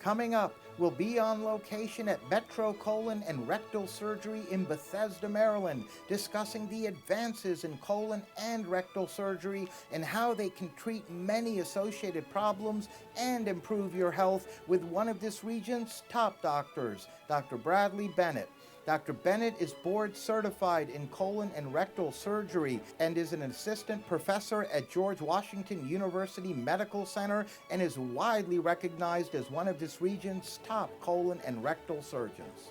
Coming up, we'll be on location at Metro Colon and Rectal Surgery in Bethesda, Maryland, discussing the advances in colon and rectal surgery and how they can treat many associated problems and improve your health with one of this region's top doctors, Dr. Bradley Bennett. Dr. Bennett is board certified in colon and rectal surgery and is an assistant professor at George Washington University Medical Center and is widely recognized as one of this region's top colon and rectal surgeons.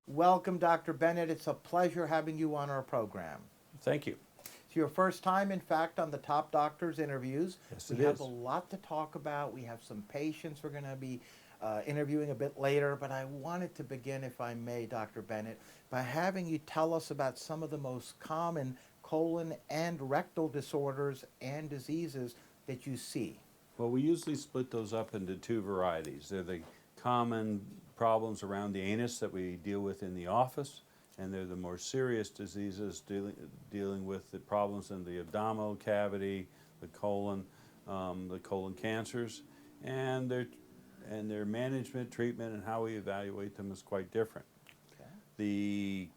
Welcome, Dr. Bennett. It's a pleasure having you on our program. Thank you. It's your first time, in fact, on the Top Doctors interviews. Yes, we have a lot to talk about. We have some patients we're going to be interviewing a bit later, but I wanted to begin, if I may, Dr. Bennett, by having you tell us about some of the most common colon and rectal disorders and diseases that you see. Well, we usually split those up into two varieties. They're the common problems around the anus that we deal with in the office, and they're the more serious diseases dealing with the problems in the abdominal cavity, the colon cancers, and their management, treatment, and how we evaluate them is quite different. Okay. The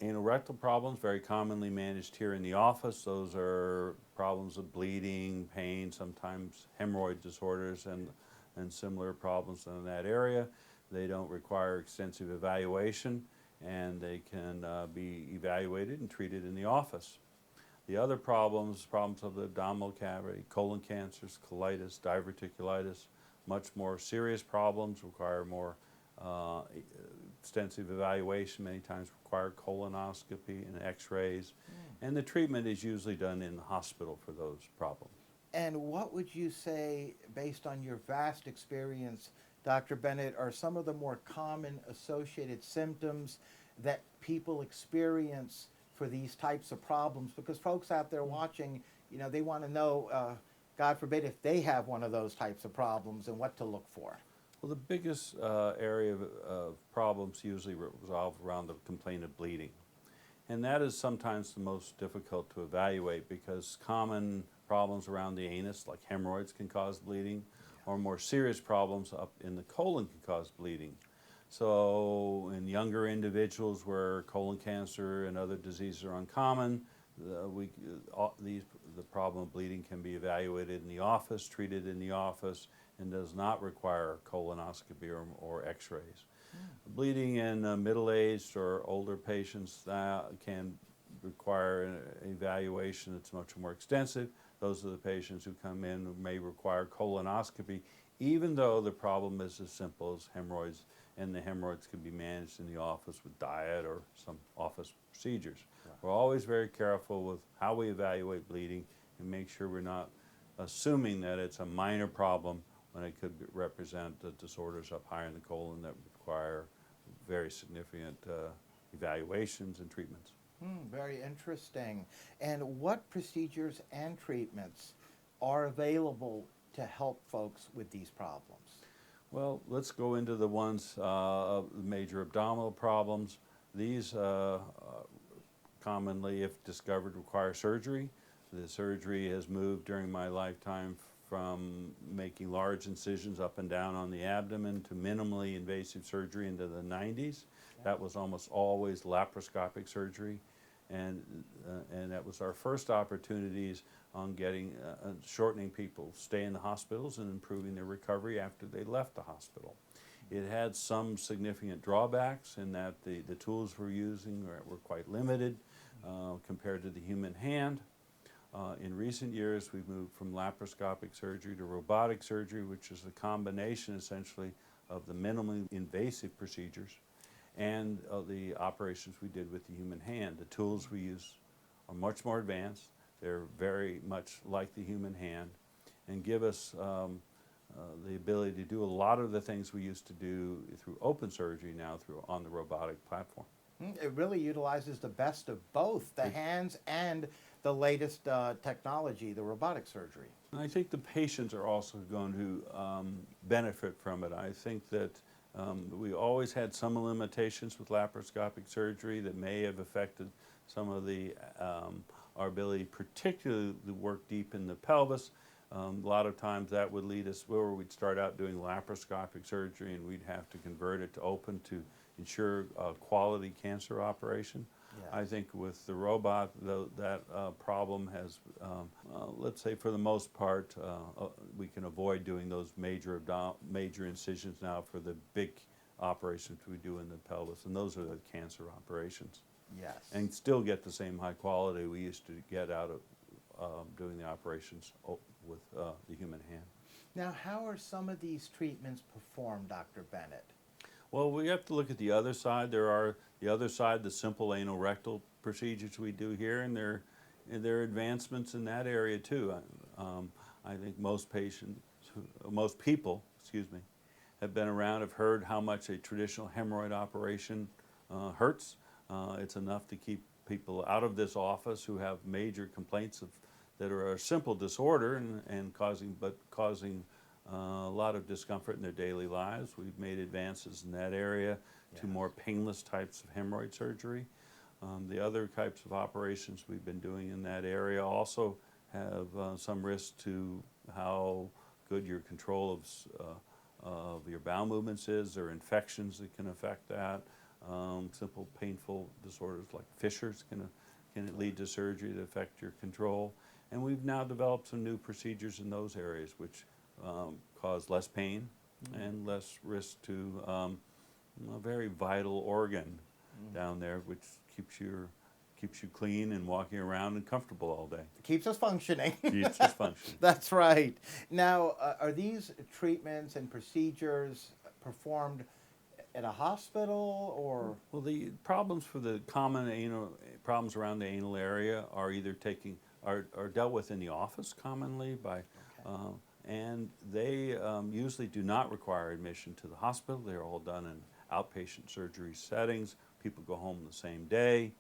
anorectal problems, very commonly managed here in the office. Those are problems of bleeding, pain, sometimes hemorrhoid disorders, and similar problems in that area. They don't require extensive evaluation, and they can be evaluated and treated in the office. The other problems of the abdominal cavity, colon cancers, colitis, diverticulitis, much more serious problems, require more extensive evaluation, many times require colonoscopy and x-rays, and the treatment is usually done in the hospital for those problems. And what would you say, based on your vast experience, Dr. Bennett, are some of the more common associated symptoms that people experience for these types of problems? Because folks out there watching, they want to know, God forbid, if they have one of those types of problems and what to look for. Well, the biggest area of problems usually revolve around the complaint of bleeding. And that is sometimes the most difficult to evaluate because common problems around the anus, like hemorrhoids, can cause bleeding, or more serious problems up in the colon can cause bleeding. So in younger individuals where colon cancer and other diseases are uncommon, the problem of bleeding can be evaluated in the office, treated in the office, and does not require colonoscopy or x-rays. Bleeding in middle-aged or older patients can require an evaluation that's much more extensive. Those are the patients who come in who may require colonoscopy, even though the problem is as simple as hemorrhoids, and the hemorrhoids can be managed in the office with diet or some office procedures. Right. We're always very careful with how we evaluate bleeding and make sure we're not assuming that it's a minor problem when it could represent disorders up higher in the colon that require very significant evaluations and treatments. Very interesting. And what procedures and treatments are available to help folks with these problems? Well, let's go into the ones of the major abdominal problems. These commonly, if discovered, require surgery. The surgery has moved during my lifetime from making large incisions up and down on the abdomen to minimally invasive surgery into the 90s. That was almost always laparoscopic surgery, and that was our first opportunities on getting shortening people's stay in the hospitals and improving their recovery after they left the hospital. It had some significant drawbacks in that the tools we're using were quite limited compared to the human hand. In recent years, we've moved from laparoscopic surgery to robotic surgery, which is a combination essentially of the minimally invasive procedures and the operations we did with the human hand. The tools we use are much more advanced. They're very much like the human hand and give us the ability to do a lot of the things we used to do through open surgery now on the robotic platform. It really utilizes the best of both, the hands and the latest technology, the robotic surgery. I think the patients are also going to benefit from it. I think that we always had some limitations with laparoscopic surgery that may have affected some of the our ability particularly to work deep in the pelvis. A lot of times that would lead us where we'd start out doing laparoscopic surgery and we'd have to convert it to open to ensure quality cancer operation. Yes. I think with the robot, that problem has, let's say for the most part, we can avoid doing those major incisions now for the big operations we do in the pelvis, and those are the cancer operations. Yes. And still get the same high quality we used to get out of doing the operations with the human hand. Now, how are some of these treatments performed, Dr. Bennett? Well, we have to look at the other side. There are the other side, the simple anal rectal procedures we do here, and there are advancements in that area too. I think most people, excuse me, have been around, have heard how much a traditional hemorrhoid operation hurts. It's enough to keep people out of this office who have major complaints that are a simple disorder and causing a lot of discomfort in their daily lives. We've made advances in that area to more painless types of hemorrhoid surgery. The other types of operations we've been doing in that area also have some risk to how good your control of your bowel movements is, or infections that can affect that. Simple painful disorders like fissures can lead to surgery that affect your control. And we've now developed some new procedures in those areas which cause less pain and less risk to a very vital organ down there, which keeps you clean and walking around and comfortable all day. Keeps us functioning. Keeps us functioning. That's right. Now, are these treatments and procedures performed at a hospital or? Well, the problems for the common problems around the anal area are either are dealt with in the office commonly by, and they usually do not require admission to the hospital. They're all done in outpatient surgery settings. People go home the same day.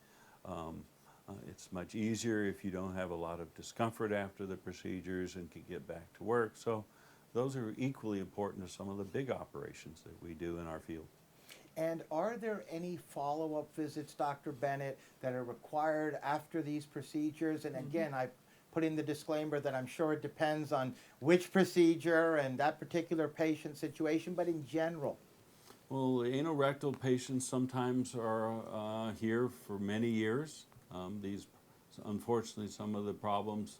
It's much easier if you don't have a lot of discomfort after the procedures and can get back to work. So those are equally important to some of the big operations that we do in our field. And are there any follow-up visits, Dr. Bennett, that are required after these procedures? And again, I put in the disclaimer that I'm sure it depends on which procedure and that particular patient situation, but in general. Well, anal rectal patients sometimes are here for many years. Unfortunately, some of the problems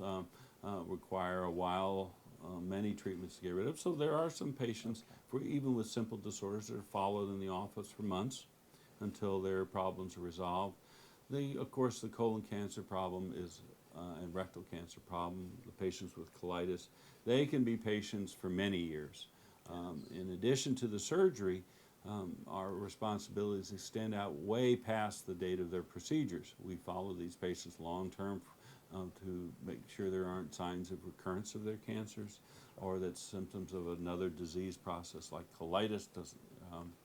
require a while, many treatments to get rid of. So there are some patients, even with simple disorders, that are followed in the office for months until their problems are resolved. Of course, the colon cancer problem and rectal cancer problem, the patients with colitis, they can be patients for many years. In addition to the surgery, our responsibilities extend out way past the date of their procedures. We follow these patients long-term to make sure there aren't signs of recurrence of their cancers, or that symptoms of another disease process like colitis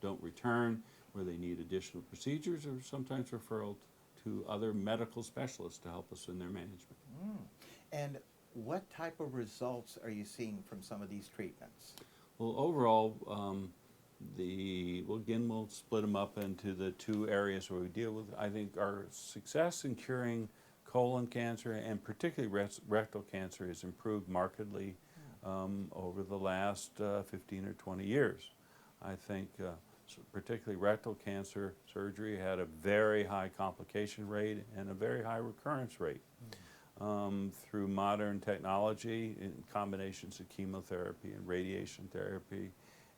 don't return, where they need additional procedures, or sometimes referral to other medical specialists to help us in their management. And what type of results are you seeing from some of these treatments? Well, overall, we'll split them up into the two areas where we deal with. I think our success in curing colon cancer and particularly rectal cancer has improved markedly over the last 15 or 20 years. I think particularly rectal cancer surgery had a very high complication rate and a very high recurrence rate. Through modern technology in combinations of chemotherapy and radiation therapy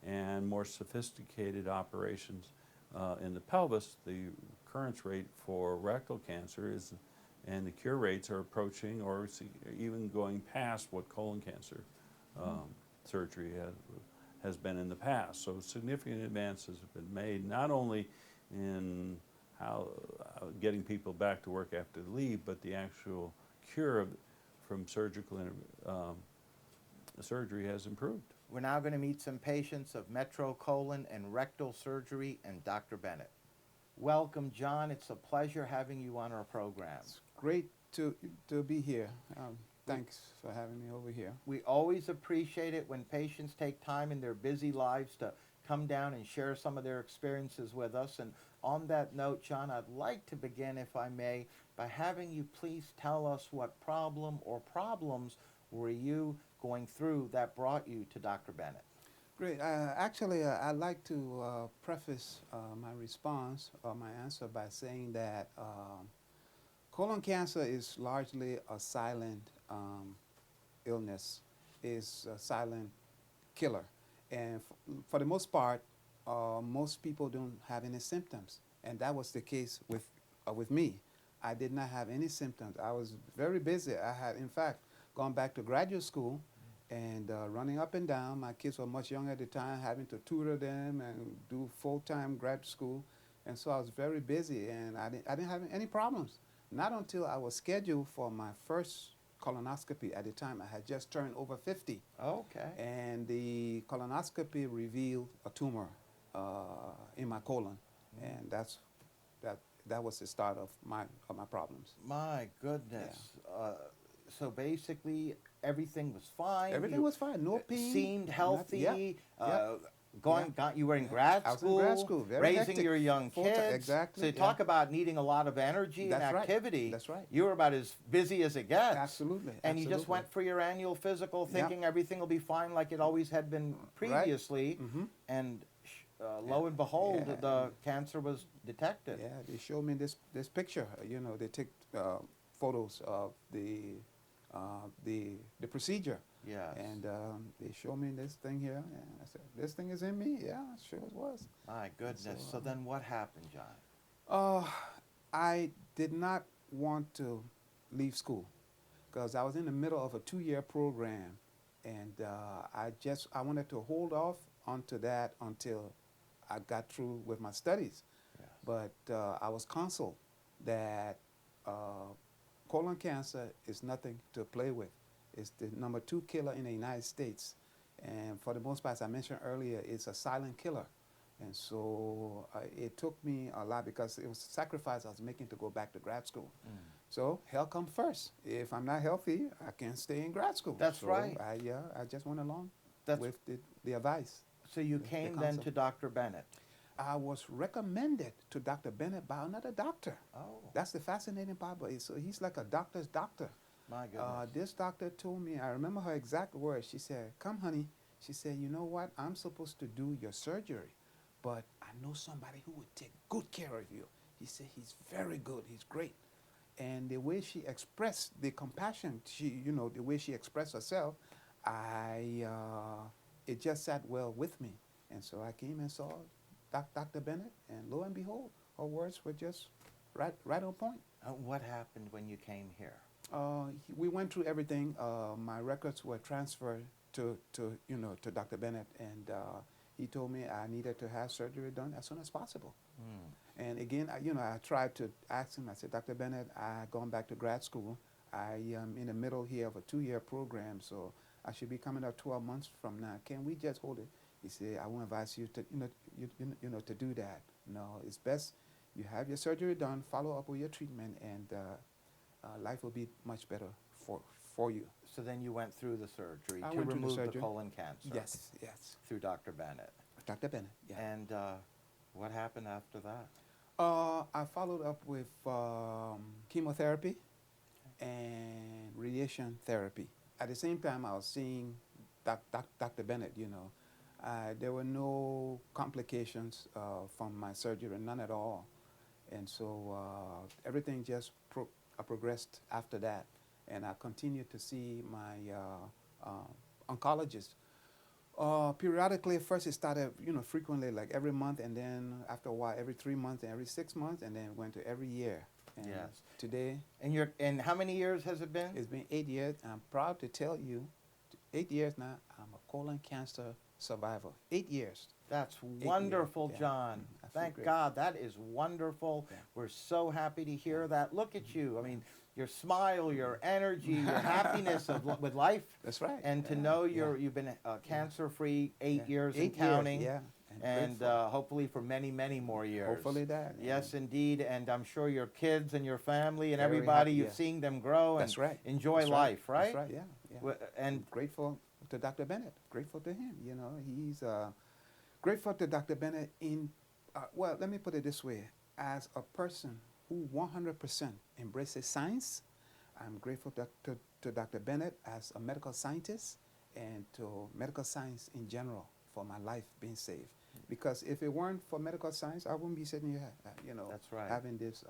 and more sophisticated operations in the pelvis, the recurrence rate for rectal cancer and the cure rates are approaching or even going past what colon cancer surgery has been in the past. So significant advances have been made, not only in how getting people back to work after they leave, but the actual cure from surgical surgery has improved. We're now going to meet some patients of metrocolon and rectal surgery and Dr. Bennett. Welcome, John. It's a pleasure having you on our program. It's great to be here. Thanks for having me over here. We always appreciate it when patients take time in their busy lives to come down and share some of their experiences with us. And on that note, John, I'd like to begin, if I may, by having you please tell us what problem or problems were you going through that brought you to Dr. Bennett? Great. Actually, I'd like to preface my response or my answer by saying that colon cancer is largely a silent illness, is a silent killer. And for the most part, most people don't have any symptoms. And that was the case with me. I did not have any symptoms. I was very busy. I had, in fact, gone back to graduate school and running up and down. My kids were much younger at the time, having to tutor them and do full-time grad school. And so I was very busy, and I didn't have any problems. Not until I was scheduled for my first colonoscopy. At the time, I had just turned over 50. Okay. And the colonoscopy revealed a tumor in my colon. And that was the start of my problems. My goodness. So basically, everything was fine. Everything was fine. No pain. Seemed healthy. Nothing. You were in grad I was school. in grad school. Very raising hectic. your young Full-time, kids. exactly, So you yeah. talk about needing a lot of energy That's and right. activity. That's right. You were about as busy as it gets. Absolutely. And you just absolutely. went for your annual physical, thinking everything will be fine like it always had been Right. previously. Mhm. And lo and behold, Yeah. the cancer was detected. Yeah, they showed me this picture. You know, they take photos of the procedure. Yes. And they showed me this thing here, and I said, "This thing is in me." Yeah, sure it was. My goodness. So then what happened, John? I did not want to leave school because I was in the middle of a 2-year program, and I wanted to hold off onto that until I got through with my studies. Yes. But I was counseled that colon cancer is nothing to play with. It's the number 2 killer in the United States. And for the most part, as I mentioned earlier, it's a silent killer. And so it took me a lot because it was a sacrifice I was making to go back to grad school. So health comes first. If I'm not healthy, I can't stay in grad school. That's so right. I just went along That's- with the advice. So you the came then counsel. to Dr. Bennett. I was recommended to Dr. Bennett by another doctor. Oh, That's the fascinating part. But so he's like a doctor's doctor. my goodness. This doctor told me, I remember her exact words. She said, "Come, honey." She said, "You know what? I'm supposed to do your surgery, but I know somebody who would take good care of you." He said, "He's very good. He's great." And the way she expressed the compassion, the way she expressed herself, it just sat well with me. And so I came and saw Dr. Bennett, and lo and behold, her words were just right on point. What happened when you came here? We went through everything. My records were transferred to Dr. Bennett, and he told me I needed to have surgery done as soon as possible. And again, I tried to ask him. I said, "Dr. Bennett, I've gone back to grad school. I am in the middle here of a 2-year program, so I should be coming up 12 months from now. Can we just hold it?" He said, "I won't advise you to to do that. No, it's best you have your surgery done, follow up with your treatment, and life will be much better for you." So then you went through the surgery I to went through the remove the surgery. colon cancer. Yes. Through Dr. Bennett. Dr. Bennett, yeah. And what happened after that? I followed up with chemotherapy and radiation therapy. At the same time, I was seeing Dr. Bennett, there were no complications from my surgery, none at all. And so everything just progressed after that. And I continued to see my oncologist. Periodically, first it started, frequently, like every month, and then after a while, every 3 months, and every 6 months, and then went to every year. And Yes. today, And how many years has it been? it's been 8 years. I'm proud to tell you, 8 years now, I'm a colon cancer survivor. 8 years. That's 8 wonderful, years, yeah. John. I feel Thank great. God. That is wonderful. Yeah. We're so happy to hear that. Look at you. I mean, your smile, your energy, your happiness with life. That's right. And to Yeah, know yeah. you've been cancer-free 8 Yeah. years 8 and counting. yeah. And grateful. hopefully for many, many more years. Hopefully that. Yes, indeed. And I'm sure your kids and your family and Very everybody, happy, you've yeah. seen them grow and That's right. enjoy That's life, right? That's right, yeah. And Grateful to Dr. Bennett. Grateful to him. He's grateful to Dr. Bennett well, let me put it this way. As a person who 100% embraces science, I'm grateful to Dr. Bennett as a medical scientist, and to medical science in general for my life being saved. Because if it weren't for medical science, I wouldn't be sitting here, That's right. having this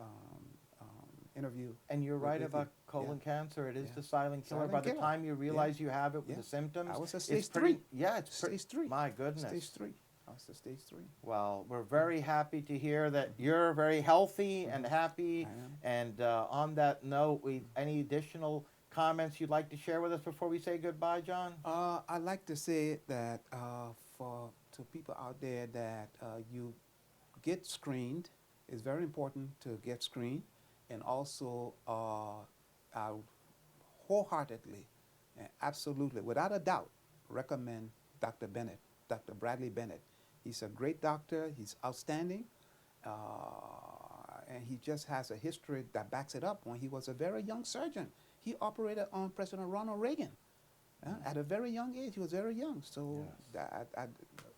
interview. And you're right with about you. colon Yeah. cancer. It is Yeah. the silent killer. Silent By the killer. time you realize you have it with Yeah. the symptoms, I was at it's stage pretty, 3. yeah, it's Stage 3. My goodness. Stage 3. I was at stage 3. Well, we're very happy to hear that you're very healthy and happy. I am. And on that note, any additional comments you'd like to share with us before we say goodbye, John? I'd like to say that to people out there that you get screened. It's very important to get screened, and also I wholeheartedly and absolutely, without a doubt, recommend Dr. Bennett, Dr. Bradley Bennett. He's a great doctor. He's outstanding, and he just has a history that backs it up. When he was a very young surgeon, he operated on President Ronald Reagan. At a very young age, he was very young. So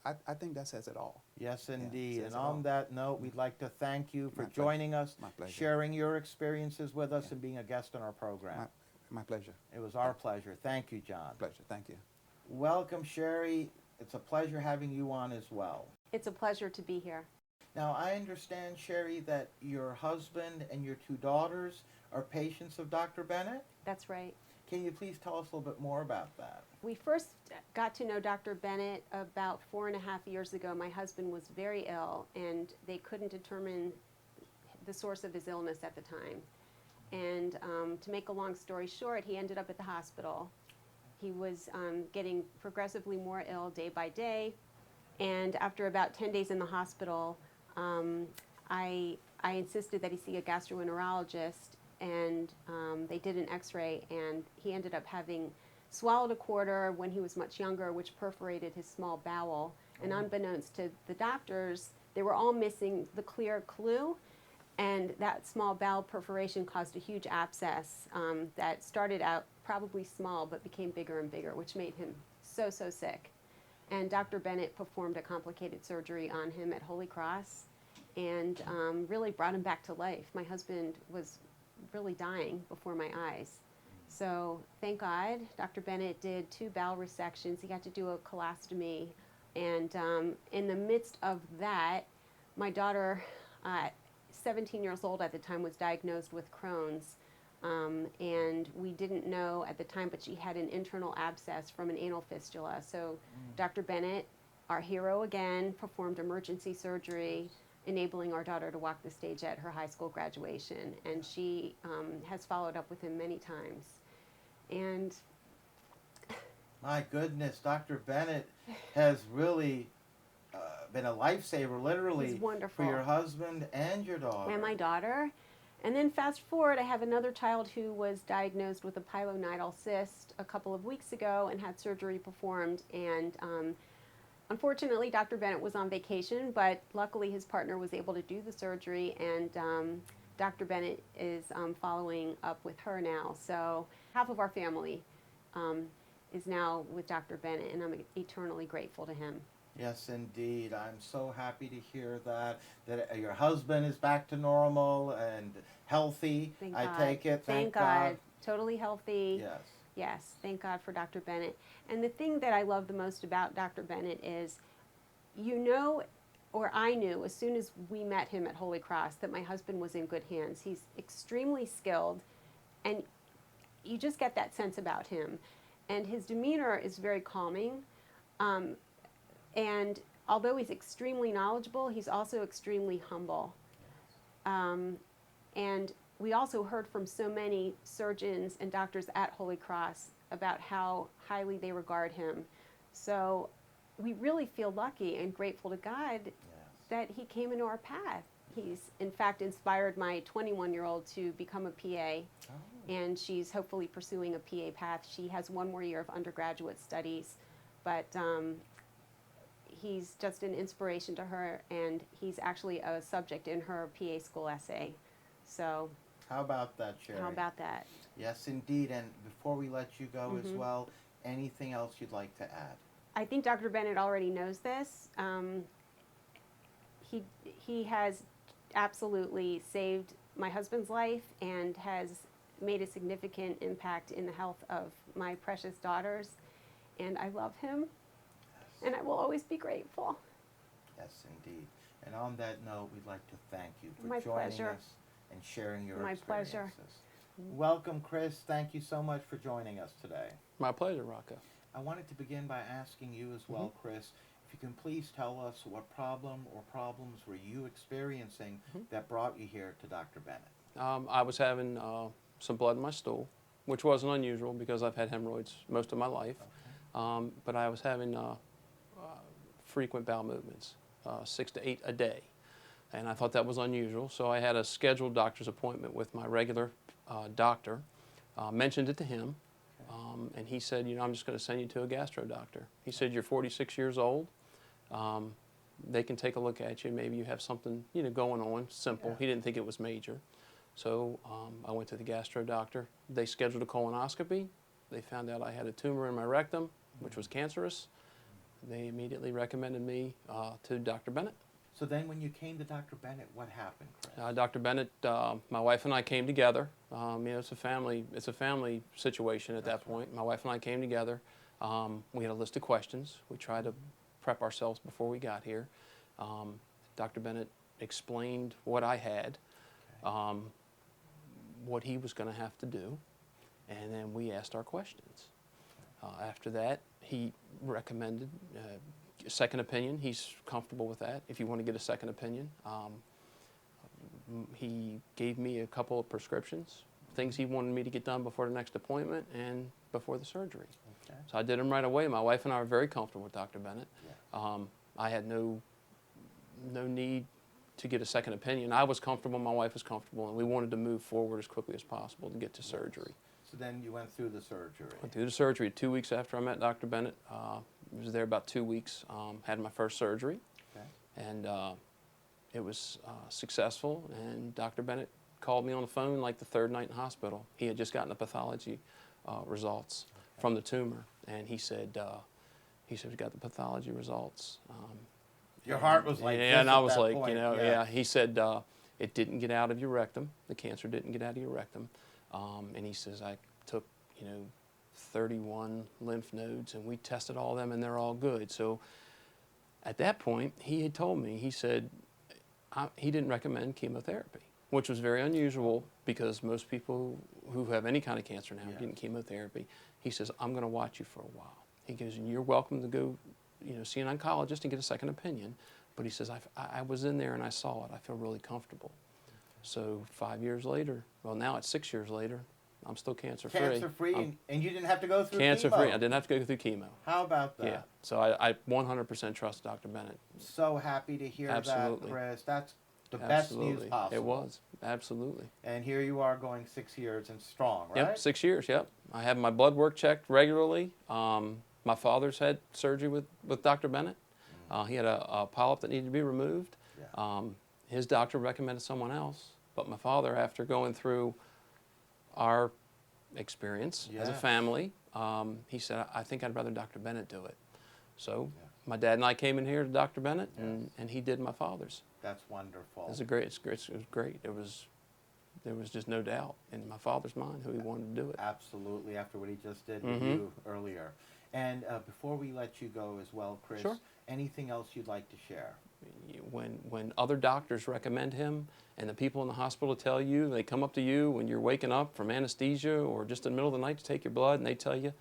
I think that says it all. Yes, indeed. says And it all. on that note, we'd like to thank you for My pleasure. joining us, My pleasure. sharing your experiences with us, Yeah. and being a guest on our program. My pleasure. It was our pleasure. Thank you, John. Pleasure. Thank you. Welcome, Sherry. It's a pleasure having you on as well. It's a pleasure to be here. Now, I understand, Sherry, that your husband and your 2 daughters are patients of Dr. Bennett. That's right. Can you please tell us a little bit more about that? We first got to know Dr. Bennett about 4.5 years ago. My husband was very ill, and they couldn't determine the source of his illness at the time. And to make a long story short, he ended up at the hospital. He was getting progressively more ill day by day. And after about 10 days in the hospital, I insisted that he see a gastroenterologist, and they did an x-ray, and he ended up having swallowed a quarter when he was much younger, which perforated his small bowel. And unbeknownst to the doctors, they were all missing the clear clue, and that small bowel perforation caused a huge abscess that started out probably small but became bigger and bigger, which made him so sick. And Dr. Bennett performed a complicated surgery on him at Holy Cross and really brought him back to life. My husband was really dying before my eyes. So thank God, Dr. Bennett did 2 bowel resections. He got to do a colostomy. And in the midst of that, my daughter, 17 years old at the time, was diagnosed with Crohn's. And we didn't know at the time, but she had an internal abscess from an anal fistula. So Dr. Bennett, our hero again, performed emergency surgery, enabling our daughter to walk the stage at her high school graduation. And she has followed up with him many times. And My goodness, Dr. Bennett has really been a lifesaver, literally, he's wonderful. for your husband and your daughter. And my daughter. And then fast forward, I have another child who was diagnosed with a pilonidal cyst a couple of weeks ago and had surgery performed. And unfortunately, Dr. Bennett was on vacation, but luckily his partner was able to do the surgery, and Dr. Bennett is following up with her now. So half of our family is now with Dr. Bennett, and I'm eternally grateful to him. Yes, indeed. I'm so happy to hear that your husband is back to normal and healthy. Thank I God. take it. Thank God. Totally healthy. Yes. Yes, thank God for Dr. Bennett. And the thing that I love the most about Dr. Bennett is, or I knew as soon as we met him at Holy Cross, that my husband was in good hands. He's extremely skilled, and you just get that sense about him. And his demeanor is very calming. And although he's extremely knowledgeable, he's also extremely humble. And we also heard from so many surgeons and doctors at Holy Cross about how highly they regard him. So we really feel lucky and grateful to God that he came into our path. He's, in fact, inspired my 21-year-old to become a PA, and she's hopefully pursuing a PA path. She has 1 more year of undergraduate studies, but he's just an inspiration to her, and he's actually a subject in her PA school essay. So How about that, Sherry? how about that? Yes, indeed. And before we let you go as well, anything else you'd like to add? I think Dr. Bennett already knows this. He has absolutely saved my husband's life and has made a significant impact in the health of my precious daughters. and I love him, and I will always be grateful. Yes, indeed. And on that note, we'd like to thank you for My joining pleasure. us and sharing your My experiences. pleasure. Welcome, Chris. Thank you so much for joining us today. My pleasure, Rocco. I wanted to begin by asking you as well, Chris, if you can please tell us what problem or problems were you experiencing that brought you here to Dr. Bennett? I was having some blood in my stool, which wasn't unusual because I've had hemorrhoids most of my life. But I was having frequent bowel movements, 6 to 8 a day. And I thought that was unusual, so I had a scheduled doctor's appointment with my regular doctor, mentioned it to him, and he said, you know, I'm just going to send you to a gastro doctor. He said, you're 46 years old. They can take a look at you. Maybe you have something, you know, going on, simple. Yeah. He didn't think it was major. So I went to the gastro doctor. They scheduled a colonoscopy. They found out I had a tumor in my rectum, which was cancerous. They immediately recommended me to Dr. Bennett. So then when you came to Dr. Bennett, what happened, Chris? Dr. Bennett, my wife and I came together. You know, it's a family situation at that point. My wife and I came together. We had a list of questions. We tried to prep ourselves before we got here. Dr. Bennett explained what I had, what he was going to have to do, and then we asked our questions. After that, he recommended a second opinion. He's comfortable with that if you want to get a second opinion. He gave me a couple of prescriptions, things he wanted me to get done before the next appointment and before the surgery. Okay. So I did them right away. My wife and I are very comfortable with Dr. Bennett. Yeah. I had no need to get a second opinion. I was comfortable, my wife was comfortable, and we wanted to move forward as quickly as possible to get to surgery. So then you went through the surgery. Went through the surgery 2 weeks after I met Dr. Bennett. Was there about 2 weeks, had my first surgery, Okay. and it was successful, and Dr. Bennett called me on the phone like the third night in hospital. He had just gotten the pathology results from the tumor, and he said, we got the pathology results. Your heart was like yeah, this and I at was that like, point. you know, yeah. He said it didn't get out of your rectum. The cancer didn't get out of your rectum, and he says I took, you know, 31 lymph nodes, and we tested all of them, and they're all good. So at that point, he had told me, he said he didn't recommend chemotherapy, which was very unusual because most people who have any kind of cancer now are getting chemotherapy. He says, I'm going to watch you for a while. He goes, and you're welcome to go, you know, see an oncologist and get a second opinion. But he says, I was in there and I saw it. I feel really comfortable. So 5 years later, well, now it's 6 years later, I'm still cancer-free. Cancer-free, and you didn't have to go through Cancer-free. chemo. I didn't have to go through chemo. How about that? Yeah. So I 100% trust Dr. Bennett. So happy to hear Absolutely. that, Chris. That's the Absolutely. best news possible. It was. Absolutely. And here you are going 6 years and strong, right? Yep, 6 years, yep. I have my blood work checked regularly. My father's had surgery with Dr. Bennett. He had a polyp that needed to be removed. Yeah. His doctor recommended someone else, but my father, after going through our experience as a Yeah. family, he said, I think I'd rather Dr. Bennett do it. So my dad and I came in here to Dr. Bennett, and he did my father's. That's wonderful. It was great. There was just no doubt in my father's mind who he wanted to do it. Absolutely, after what he just did with Mm-hmm. you earlier. And before we let you go as well, Chris, Sure. anything else you'd like to share? When other doctors recommend him and the people in the hospital tell you, they come up to you when you're waking up from anesthesia or just in the middle of the night to take your blood, and they tell you,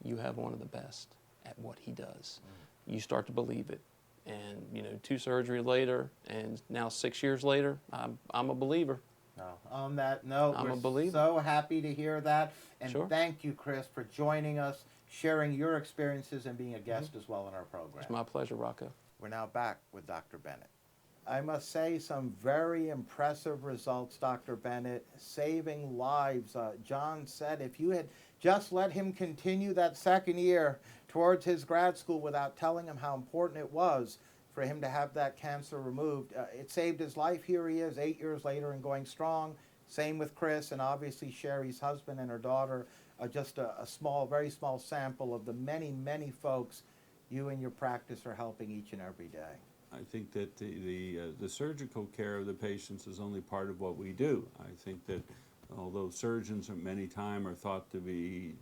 you have one of the best at what he does. You start to believe it. And, you know, 2 surgeries later and now 6 years later, I'm a believer. No. On that note, I'm we're a believer. so happy to hear that. And Sure. thank you, Chris, for joining us, sharing your experiences, and being a guest as well in our program. It's my pleasure, Rocco. We're now back with Dr. Bennett. I must say, some very impressive results, Dr. Bennett, saving lives. John said if you had just let him continue that second year towards his grad school without telling him how important it was for him to have that cancer removed, it saved his life. Here he is 8 years later and going strong. Same with Chris, and obviously Sherry's husband and her daughter. Just a small, very small sample of the many, many folks you and your practice are helping each and every day. I think that the surgical care of the patients is only part of what we do. I think that although surgeons at many times are thought to be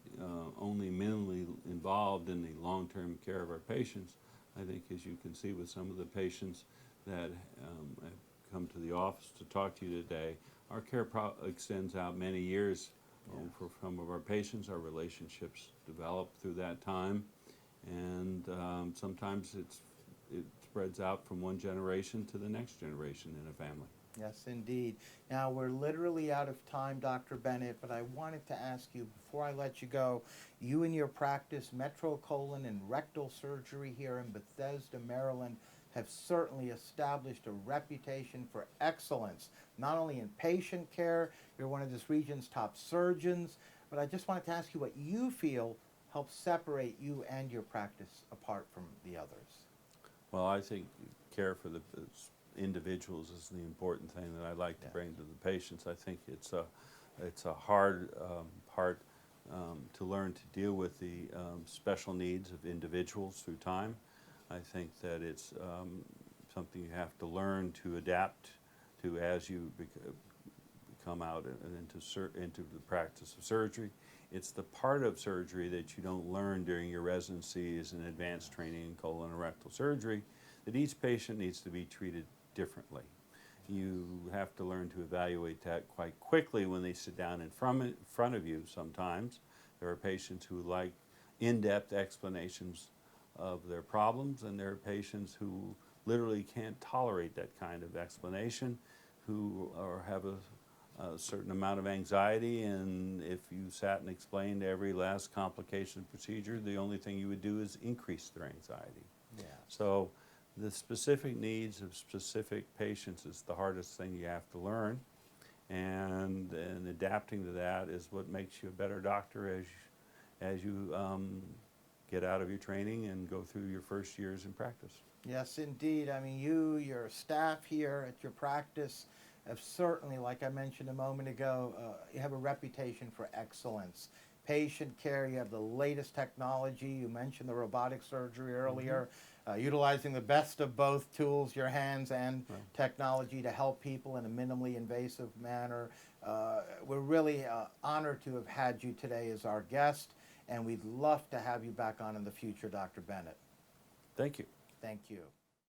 only minimally involved in the long-term care of our patients, I think, as you can see with some of the patients that have come to the office to talk to you today, our care extends out many years. For some of our patients, our relationships develop through that time, and sometimes it spreads out from one generation to the next generation in a family. Yes, indeed. Now, we're literally out of time, Dr. Bennett, but I wanted to ask you, before I let you go, you and your practice, Metro Colon and Rectal Surgery here in Bethesda, Maryland, have certainly established a reputation for excellence, not only in patient care, you're one of this region's top surgeons, but I just wanted to ask you what you feel helps separate you and your practice apart from the others. Well, I think care for the individuals is the important thing that I like to bring to the patients. I think it's a hard part to learn to deal with the special needs of individuals through time. I think that it's something you have to learn to adapt to as you come out into the practice of surgery. It's the part of surgery that you don't learn during your residencies and advanced training in colon and rectal surgery, that each patient needs to be treated differently. You have to learn to evaluate that quite quickly when they sit down in front of you sometimes. There are patients who like in-depth explanations of their problems, and there are patients who literally can't tolerate that kind of explanation, who have a certain amount of anxiety, and if you sat and explained every last complication procedure, the only thing you would do is increase their anxiety. Yeah. So the specific needs of specific patients is the hardest thing you have to learn, and adapting to that is what makes you a better doctor as you get out of your training and go through your first years in practice. Yes, indeed. I mean, your staff here at your practice have certainly, like I mentioned a moment ago, you have a reputation for excellence. Patient care, you have the latest technology. You mentioned the robotic surgery earlier, utilizing the best of both tools, your hands and technology, to help people in a minimally invasive manner. We're really honored to have had you today as our guest, and we'd love to have you back on in the future, Dr. Bennett. Thank you. Thank you.